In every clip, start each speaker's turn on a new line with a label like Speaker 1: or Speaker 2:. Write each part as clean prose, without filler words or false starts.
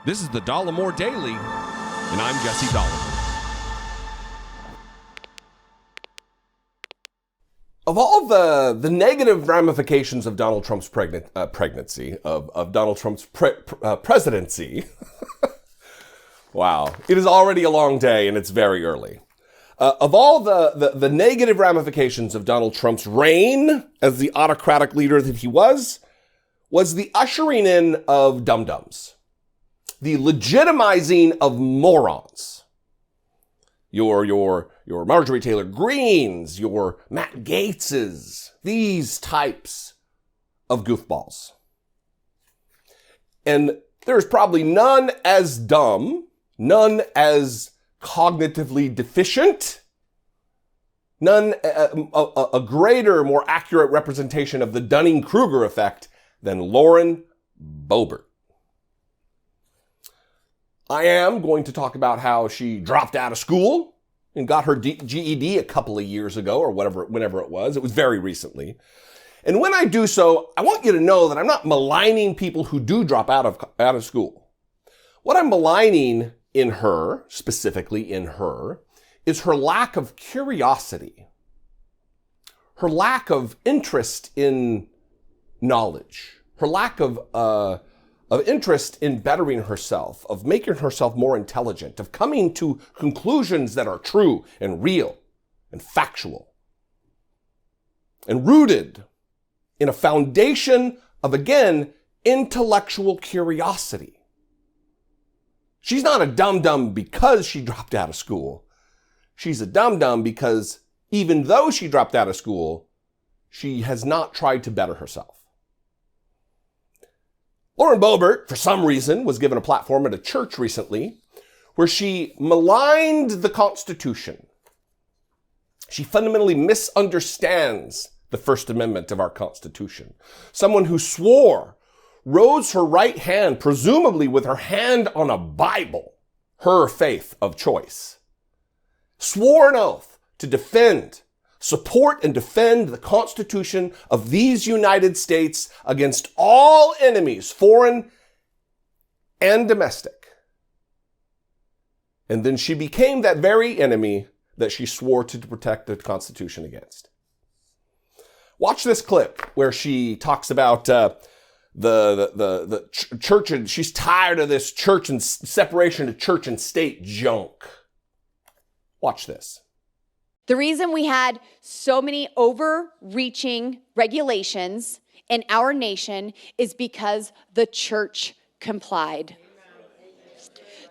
Speaker 1: This is the Dollemore Daily, and I'm Jesse Dollemore. Of all the negative ramifications of Donald Trump's presidency, wow, it is already a long day and it's very early. Of all the negative ramifications of Donald Trump's reign as the autocratic leader that he was the ushering in of dum-dums, the legitimizing of morons. Your Marjorie Taylor Greenes, your Matt Gaetzes, these types of goofballs. And there's probably none as dumb, none as cognitively deficient, none a greater, more accurate representation of the Dunning-Kruger effect than Lauren Boebert. I am going to talk about how she dropped out of school and got her GED a couple of years ago or whenever it was. It was very recently. And when I do so, I want you to know that I'm not maligning people who do drop out of school. What I'm maligning in her, specifically in her, is her lack of curiosity, her lack of interest in knowledge, her lack of interest in bettering herself, of making herself more intelligent, of coming to conclusions that are true and real and factual and rooted in a foundation of, again, intellectual curiosity. She's not a dum-dum because she dropped out of school. She's a dum-dum because even though she dropped out of school, she has not tried to better herself. Lauren Boebert, for some reason, was given a platform at a church recently where she maligned the Constitution. She fundamentally misunderstands the First Amendment of our Constitution. Someone who swore, rose her right hand, presumably with her hand on a Bible, her faith of choice, swore an oath to defend, support and defend the Constitution of these United States against all enemies, foreign and domestic. And then she became that very enemy that she swore to protect the Constitution against. Watch this clip where she talks about the church, and she's tired of this church and separation of church and state junk. Watch this.
Speaker 2: The reason we had so many overreaching regulations in our nation is because the church complied.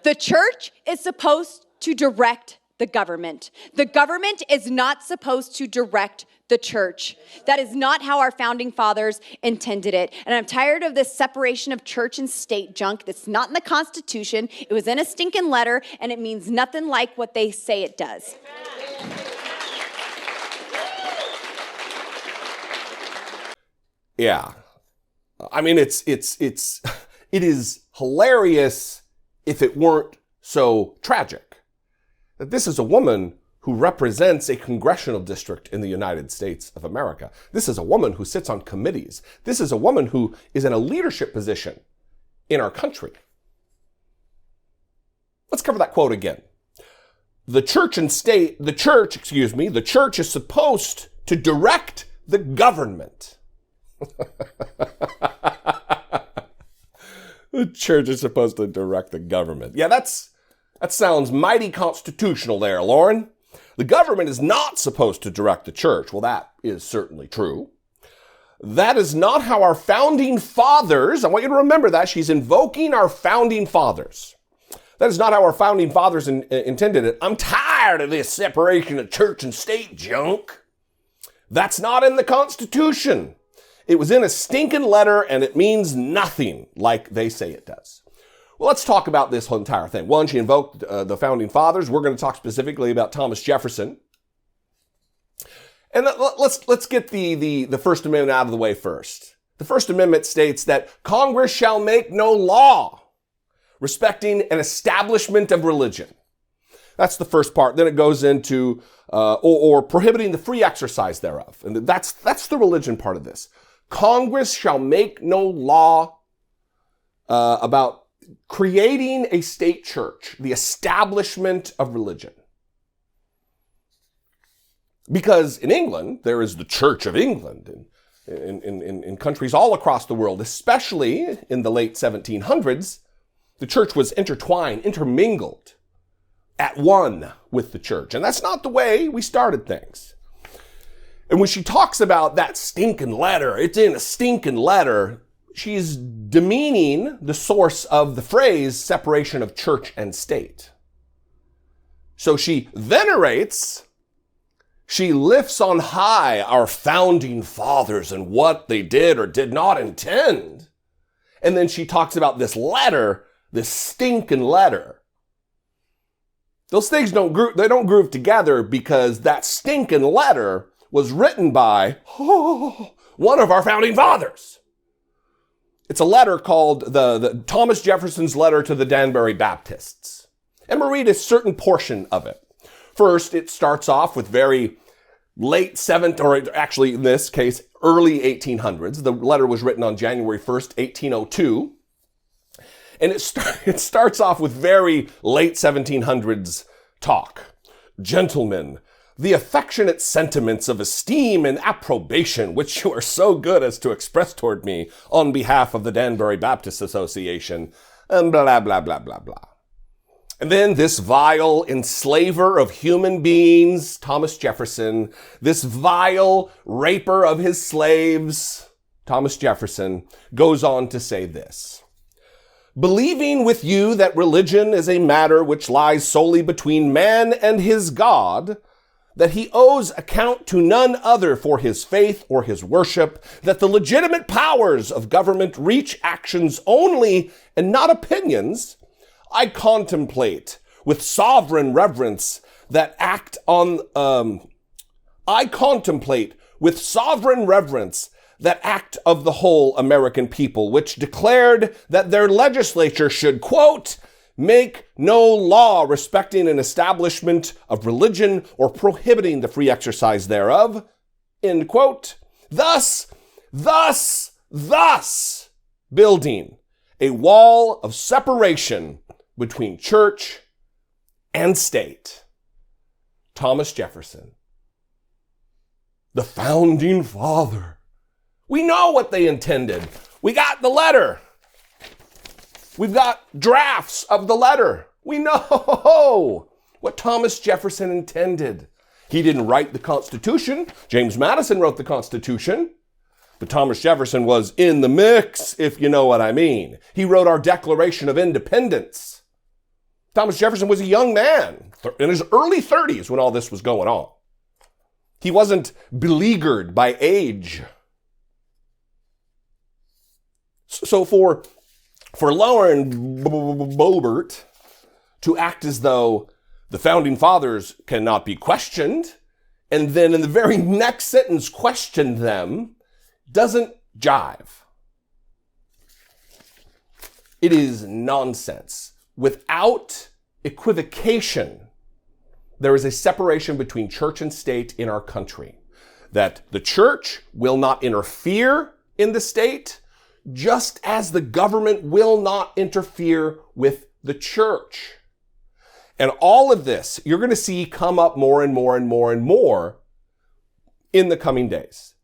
Speaker 2: The church is supposed to direct the government. The government is not supposed to direct the church. That is not how our founding fathers intended it. And I'm tired of this separation of church and state junk that's not in the Constitution. It was in a stinkin' letter, and it means nothing like what they say it does.
Speaker 1: Yeah. I mean, it is hilarious if it weren't so tragic that this is a woman who represents a congressional district in the United States of America. This is a woman who sits on committees. This is a woman who is in a leadership position in our country. Let's cover that quote again. The church is supposed to direct the government. The church is supposed to direct the government. Yeah, that sounds mighty constitutional there, Lauren. The government is not supposed to direct the church. Well, that is certainly true. That is not how our founding fathers, I want you to remember that. She's invoking our founding fathers. That is not how our founding fathers intended it. I'm tired of this separation of church and state junk. That's not in the Constitution. It was in a stinking letter, and it means nothing like they say it does. Well, let's talk about this whole entire thing. One, she invoked the founding fathers. We're going to talk specifically about Thomas Jefferson. And let's get the First Amendment out of the way first. The First Amendment states that Congress shall make no law respecting an establishment of religion. That's the first part. Then it goes into or prohibiting the free exercise thereof. And that's the religion part of this. Congress shall make no law about creating a state church, the establishment of religion. Because in England, there is the Church of England, in countries all across the world, especially in the late 1700s, the church was intertwined, intermingled, at one with the church. And that's not the way we started things. And when she talks about that stinking letter, it's in a stinking letter, she's demeaning the source of the phrase separation of church and state. So she venerates, she lifts on high our founding fathers and what they did or did not intend. And then she talks about this letter, this stinking letter. Those things don't groove together because that stinking letter was written by one of our founding fathers. It's a letter called the Thomas Jefferson's letter to the Danbury Baptists. And we'll read a certain portion of it. First, it starts off with very late 7th, or actually in this case, early 1800s. The letter was written on January 1st, 1802. And it starts off with very late 1700s talk. Gentlemen, the affectionate sentiments of esteem and approbation which you are so good as to express toward me on behalf of the Danbury Baptist Association, and blah, blah, blah, blah, blah. And then this vile enslaver of human beings, Thomas Jefferson, this vile raper of his slaves, Thomas Jefferson, goes on to say this. Believing with you that religion is a matter which lies solely between man and his God, that he owes account to none other for his faith or his worship, that the legitimate powers of government reach actions only and not opinions, I contemplate with sovereign reverence that act of the whole American people, which declared that their legislature should, quote, make no law respecting an establishment of religion or prohibiting the free exercise thereof, end quote. Thus building a wall of separation between church and state. Thomas Jefferson, the founding father. We know what they intended. We got the letter. We've got drafts of the letter. We know what Thomas Jefferson intended. He didn't write the Constitution. James Madison wrote the Constitution. But Thomas Jefferson was in the mix, if you know what I mean. He wrote our Declaration of Independence. Thomas Jefferson was a young man in his early 30s when all this was going on. He wasn't beleaguered by age. So for Lauren Boebert to act as though the founding fathers cannot be questioned, and then in the very next sentence question them, doesn't jive. It is nonsense. Without equivocation, there is a separation between church and state in our country. That the church will not interfere in the state, just as the government will not interfere with the church. And all of this, you're going to see come up more and more and more and more in the coming days.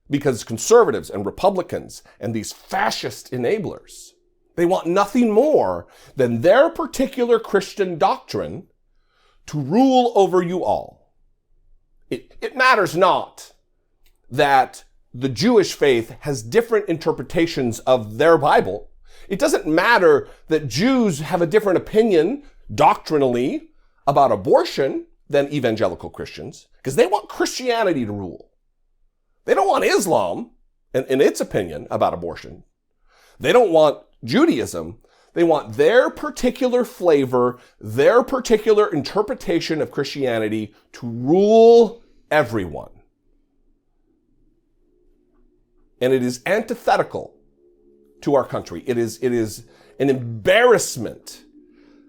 Speaker 1: Because conservatives and Republicans and these fascist enablers, they want nothing more than their particular Christian doctrine to rule over you all. It matters not that the Jewish faith has different interpretations of their Bible. It doesn't matter that Jews have a different opinion doctrinally about abortion than evangelical Christians, because they want Christianity to rule. They don't want Islam in its opinion about abortion. They don't want Judaism. They want their particular flavor, their particular interpretation of Christianity to rule everyone. And it is antithetical to our country. It is an embarrassment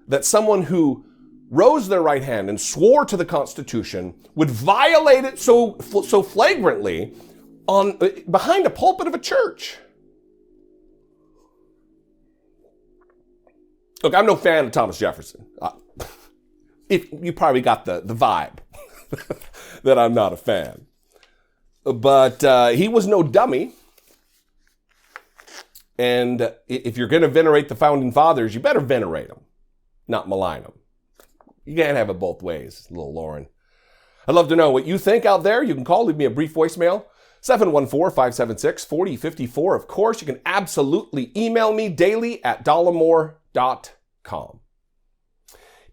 Speaker 1: that someone who rose their right hand and swore to the Constitution would violate it so flagrantly behind a pulpit of a church. Look, I'm no fan of Thomas Jefferson. If you probably got the vibe that I'm not a fan. But he was no dummy. And if you're going to venerate the founding fathers, you better venerate them, not malign them. You can't have it both ways, little Lauren. I'd love to know what you think out there. You can call, leave me a brief voicemail, 714-576-4054. Of course, you can absolutely email me daily at dollemore.com.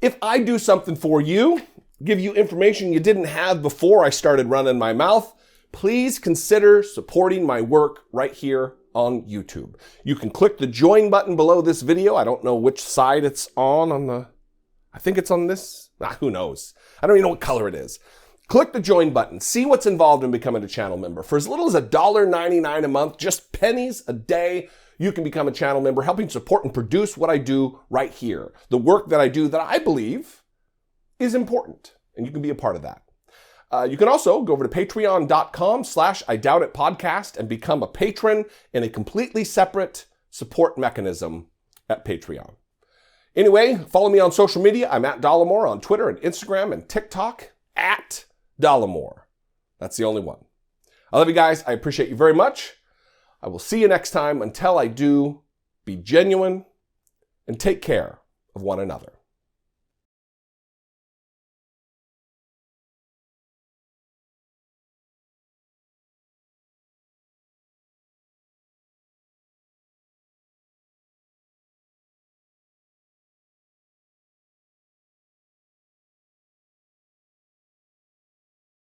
Speaker 1: If I do something for you, give you information you didn't have before I started running my mouth, please consider supporting my work right here on YouTube. You can click the join button below this video. I don't know which side it's on the, I think it's on this. Who knows? I don't even know what color it is. Click the join button. See what's involved in becoming a channel member. For as little as $1.99 a month, just pennies a day, you can become a channel member, helping support and produce what I do right here. The work that I do that I believe is important, and you can be a part of that. You can also go over to patreon.com/IDoubtItPodcast and become a patron in a completely separate support mechanism at Patreon. Anyway, follow me on social media. I'm at Dollemore on Twitter and Instagram and TikTok, at Dollemore. That's the only one. I love you guys. I appreciate you very much. I will see you next time. Until I do, be genuine and take care of one another.